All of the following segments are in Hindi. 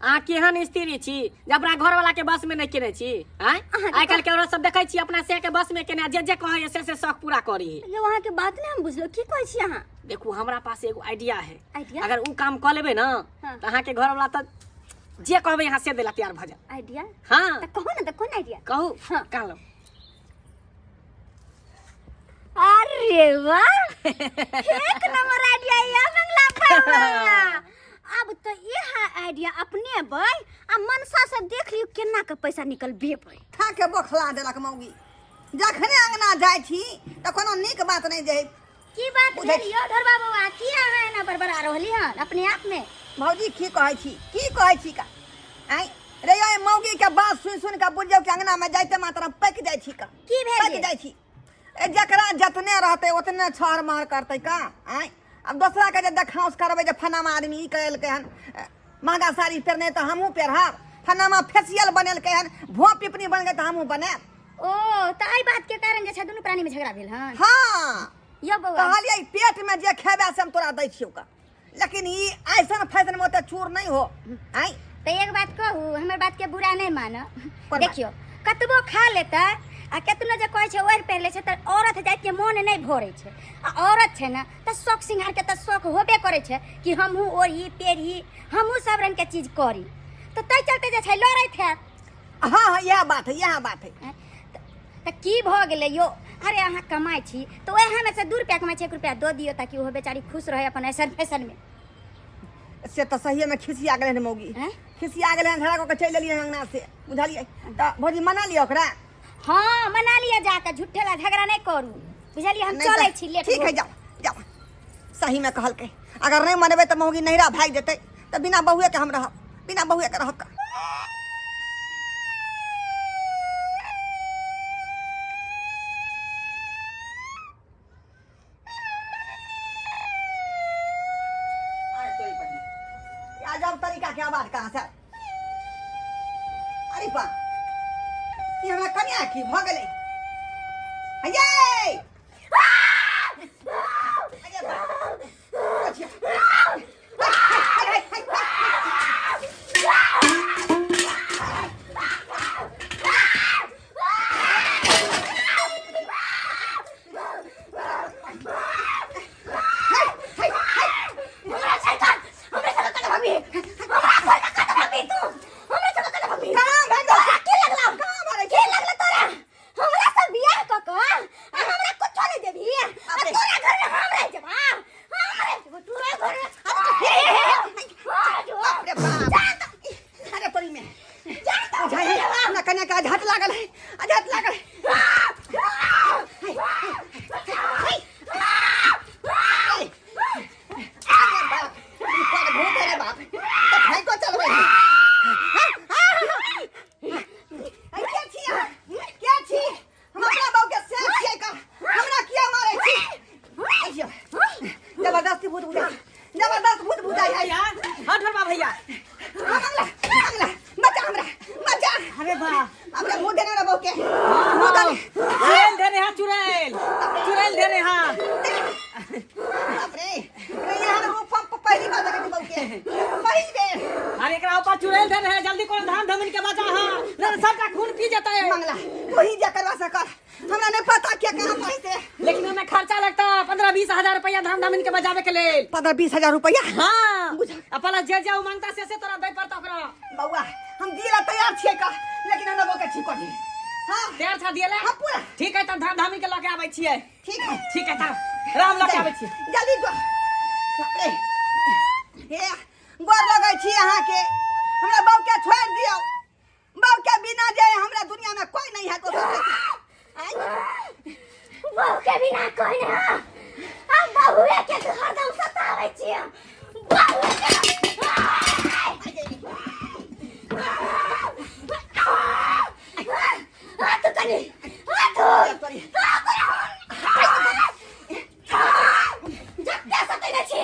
आ केहन स्त्री छी जे अपना घर वाला के बस में नहीं केने छी हैं आइ काल के औरत सब देखै छी अपना से के बस में केने जे कहे से शौक पूरा करी ये वहां के बात नहीं हम बुझलो की कहै छी अहाँ देखू हमरा पास एगो आइडिया है आइडिया? अगर उ काम कर लेबे ना हाँ। तो अहाँ के घर वाला तो जे कहबे यहाँ से देला तैयार भ जा आइडिया हाँ तो कहो ना तो कौन आइडिया कहू हाँ। कह लो अरे वाह एक नंबर आइडिया ये मंगला बाबा अब तो ये आइडिया अपने बई आ मनसा से देख लियो केना के पैसा निकल बेबै खा के बोखला देलक मौगी जखने अंगना जाइ छी त कोनो नीक बात नहीं जे की बात भेलियो ढोरबा बाबा की अहाँ एना बरबरा रहली हन अपने आप में भौजी की कहै छी का आई रे ये मौगी के बात सुन के बुझियो के अंगना में जाइते मात्र पक जाइ छी का की भेल पक जाइ छी ए जकरा जतने रहते उतने छार मार करते का आई अब दूसरा के जे देखाउस करबे जे फनामा आदमी ई कहल के हन महंगा साड़ी पहने तो हमहू पहनब फनामा फेशियल बनल के हन भों पिपनी बन गए तो हमहू बनाब ओ त आई बात के कारण जे छ दुनु प्राणी में झगड़ा भेल हन हाँ यो बउआ कहलिए पेट में जे खेबे से हम तोरा दै छियौ का लेकिन ई ऐसन फैशन में ओते चूर नहीं हो आई तो एक बात कहू हमर बात के बुरा नहीं मानो बात? देखियो कतबो खा लेता आ केतनो जे कहै छै ओर पहले छै त औरत जात के मन नहीं भरे छै आ औरत छै ना त शौक सिंगार के त शौक होबे करे छै कि हमहू ओढ़ी पेढ़ी हमहू सब रंग के चीज करी तो तै चलते जे छै लड़ैत है हाँ यह बात है त की भ गेलै यो अरे अहाँ कमाई छी तो ओहे में से 2 रुपया कमाई छै 1 रुपया दो दियो ताकि वो बेचारी खुश रहे अपन ऐसा फैशन में से तो सही में खिसिया गेले मौगी खिसिया गेले झगड़ा को चल लेलिए अंगना से बुझलिए त भौजी मना लियो ओकरा हाँ मना लिया जाकर झूठे ला झगड़ा नहीं करू बुझलिए हम चले छी लेट ठीक है जाओ सही में कहल के अगर नहीं मनबे तो मौगी नहिरा भाग देते तो बिना बहुए के हम रह बिना बहुए के रहब जब तरीका के आवाज कहाँ से अरे बा ये हमरा कन्या की भ गेलै हये कन्या का झट लागल है जबरदस्ती भूत बुझाई है हाँ ढोरबा भैया अरे बा अपने मुंह देने वाला बौके चुड़ैल धरे हाँ चुड़ैल धरे हाँ अपने यहाँ रूप पहली बार देखे बौके पहली बेर अरे एकरा ऊपर चुड़ैल धरे है जल्दी कौन धान धमन के बचा हाँ नहीं सबका खून पी जाता है मंगला वही जा करवा सकर हमरा नहीं पता क्या कहाँ पैसे लेकिन हमें खर्चा लगता 15-20 हजार रुपया धान धमन के बजावे के लिए 15-20 हजार रुपया हाँ अपना जे जे मांगता से तोरा दे पड़ता ओकरा बउआ हम दिला तैयार छिए का लेकिन हम बौके ठीक कर दी हां तैयार छा दिएला हां पूरा ठीक है त धान धमन के लेके आबै छिए ठीक है त राम लेके आबै छिए जल्दी जो हे गोर लगै छी अहाँ के हमरा बौके छोड़ दियो बौके बिना जे हमरा दुनिया में कोई नहीं है को बहू के बिना कोई नहीं हम बहुए के हरदम सतावे छियै बहुए हाथ कनी हाथ जत्ते सतने छी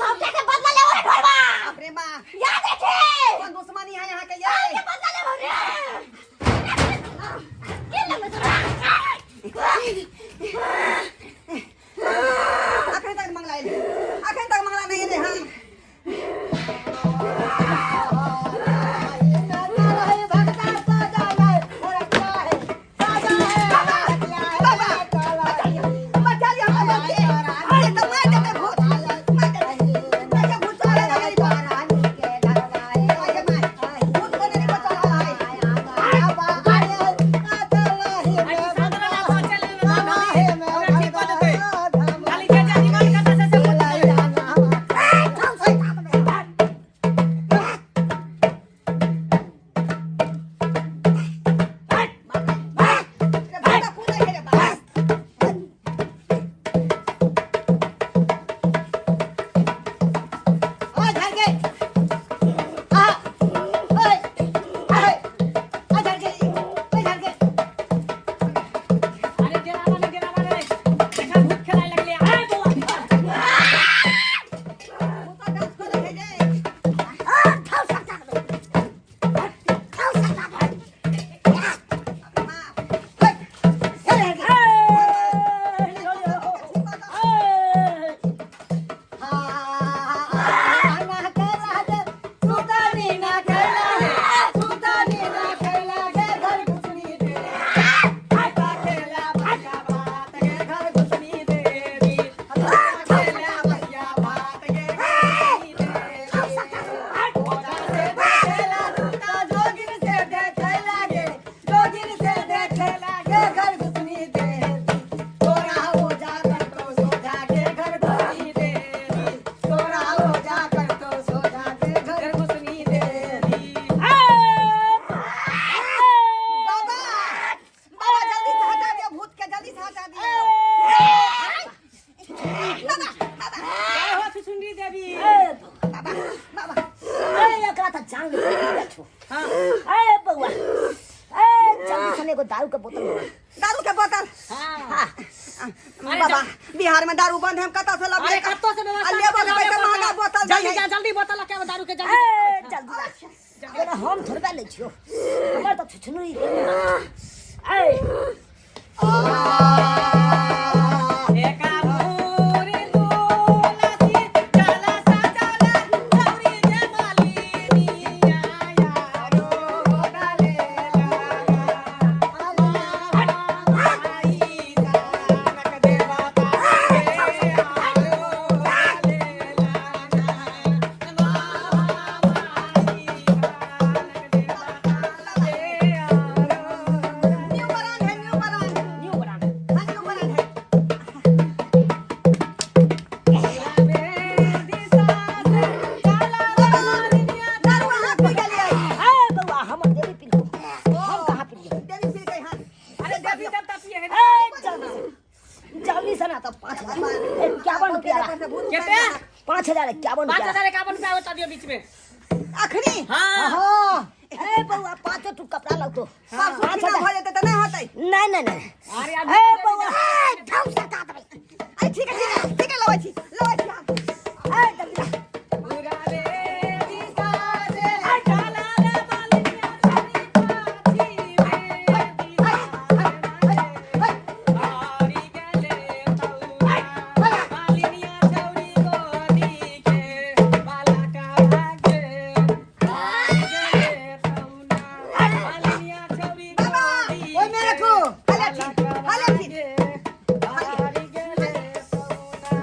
हम के बदला ले ओरे ढोरबा अपने मां याद रखे कौन दुश्मनी है यहाँ के ये के बदला ले ओरे के लगे तोरा अखन तक मंगला नहीं है हम छो हाँ ए बउआ ए जल्दी सने को दारू के बोतल लो दारू के बोतल हाँ हाँ बाबा बिहार में दारू बंद है हम कता से लब अरे कत्तो से व्यवस्था अल्ले बोले पैसे महंगा बोतल जल्दी दे जा जल्दी बोतल के दारू के ए जल्दी जल्दी अरे हम थोड़ा ले छियो हमर तो छुछुनुई ए एका मोरे दुलासी चला सा चला गौरी जमाली आया रो डाले आई सानक देवा पाए आरो डाले न्यू बरान है न्यू बरान न्यू बरान हाँ न्यू बरान है दारू हाथ में गली आई ए बउआ हमर देवी पी लो हम कहां पी लिए देवी फिर गई हाथ अरे देवी देवता पिए है ए जल्दी सना तो 5000 ए 51 रुपया कितने 5000 51 रुपया 5051 रुपया होता दियो बीच में अखनी हाँ हां ए बउआ 5 टुक कपड़ा लो तो परसों कितना हो जाते तो नहीं होते नहीं अरे ए बउआ ए ढंग से काट दे अरे ठीक है लवाई छी ए जल्दी ला पूरा रे दिशा से चला रे मालिया सारी पाछी में हरी गले तौरा मालिया चौरी गोदी के बाला का भागे गले तौना मालिया चौरी गोदी ओए मेरे को हले ठीक हरी गले तौना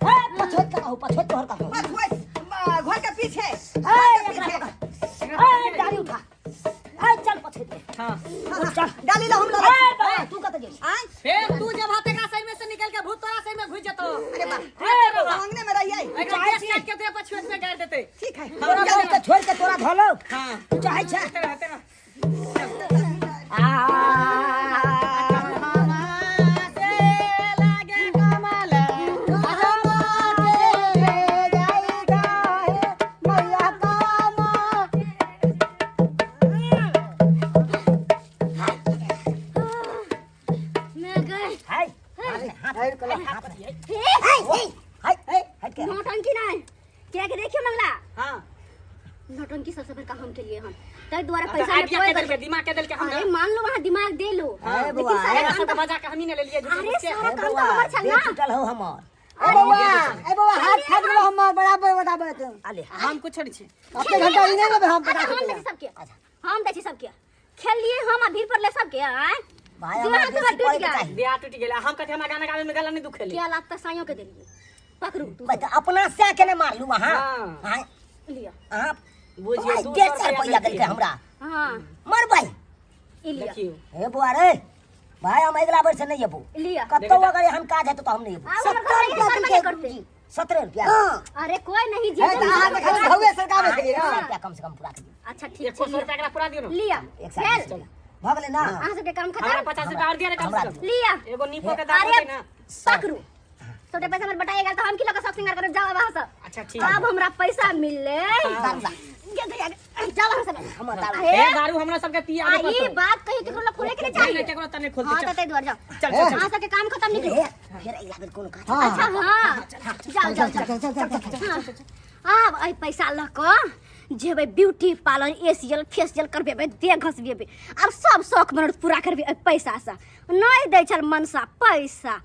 ए पछोत का हो पछोत तोहर का हो बस वही घर के पीछे ए गाड़ी उठा ए चल पछोत ले हाँ चल डाली ला हम ए लोग बउआ तू कत गेली आय फिर तू जब हाथे का सही में से निकल के भूत तोरा सही में घुस जतो अरे बा ए बउआ मांगने में रही आई एकरा केस काट के तेरे पछुएत में गाड़ देते ठीक है तोरा बहू के छोड़ के तोरा धलो हां तू चाहे छे तेरा तेरा से लागे कमल मैं गई हाय हाथ को हाथ हट के नौटंकी ना क्या के देखियो मंगला हां नौटंकी सबसे बड़का हम के लिए हम तै द्वारा पैसा पैसा आइडिया के ले दल के दिमाग के दल के हम अरे मान लो वहां दिमाग दे लो अरे लेकिन बुआ, सारा अरे काम सब मजाक हमही ने ले लिए अरे झूठ सारा के काम तो हमर छल ना टूटल हो हमर ए बउआ हाथ फाड़ लो हम बराबर बताबे तुम आले हम कुछ छोड़ी छे अपने घंटा ही नहीं हम अरे पता हम देखी सबके हम देखी सबके खेल लिए हम अभी पर ले सबके आए भाई दिमाग हमर तो देसी टूट पड़े गया। चाहिए बियाह टूट गेला हम कहते हमरा गाना गावे में गला नहीं दुखेले क्या लगता साइयों के देलिए पकड़ू तू मैं तो अपना से के ने मार लू वहां हाँ। हां लिया आप बुझिए भाई 200 150 रुपया रुपया देलके हमरा हां मर भाई लिया देखियो हे बुआ रे भाई हम अगला बार से नहीं येबो लिया कतो अगर हम काज है तो हम नहीं येबो आ, हमर घर वाले कर्म नहीं करते। 17 रुपया अरे कोई नहीं जी ए तो हाथ में खाली भौवे सरकार में के ना रुपया कम से कम पूरा कर दियो अच्छा ठीक 100 रुपया एकरा पूरा दियो ना लिया एक साथ खेल भगले ना अहाँ सबके काम हमरा खत्म 50 रुपया और दिया रे कम से कम लिया एगो नींबू के दाम अरे होते ना पकड़ू छोटे पैसा हमर बटाएगा तो हम की लोग सब सिंगार कर जाओ वहां से अच्छा ठीक अब हमरा पैसा मिले हाँ। जाओ वहां से हमर दारू ए दारू हमरा सबके पिया आ दे ये बात कही केकरो लोग खोले के नहीं चाहिए केकरो तने खोल हां दे तो द्वार जाओ चल चल हां सबके काम खत्म निकलो फिर अगला बार कोनो काज अच्छा हां जाओ अब आई पैसा ल क जेबे ब्यूटी पार्लर एसीएल फेशियल करबे देह घसबे अब सब शौक मन पूरा करबे पैसा से नहीं दै छल मनसा पैसा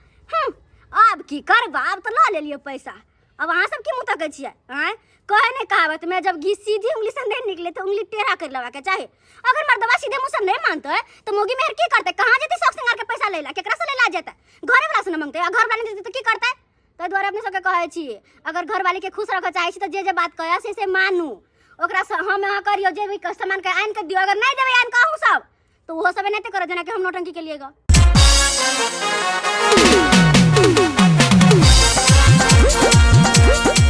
अब की करबा अब तो ला ले लियो पैसा अब अहाँ सब की मुँह तकै छियै आँय कहे नहीं कहावत में जब घी सीधी उंगली से नहीं निकले तो उंगली टेढ़ा कर लेवा के चाहे अगर मर्दवा सीधे मुँह से नहीं मानते तो मोगी मेहर की करते कहाँ जेते शौक सिंगार के पैसा लेला केकरा से लेला जेते घरे वाला से न मांगते घर वाला नहीं देते तो की करते ताहि दुआरे अपने सबके कहै छी अगर घर वाली के खुश रखे चाहे छी तो जे बात कहै से मानू ओकरा से हम यहाँ करियो जे भी सामान के आन के दियो अगर नहीं देबै आन कहूँ सब तो वो सब नहीं करो जना कि हम नौटंकी के लिए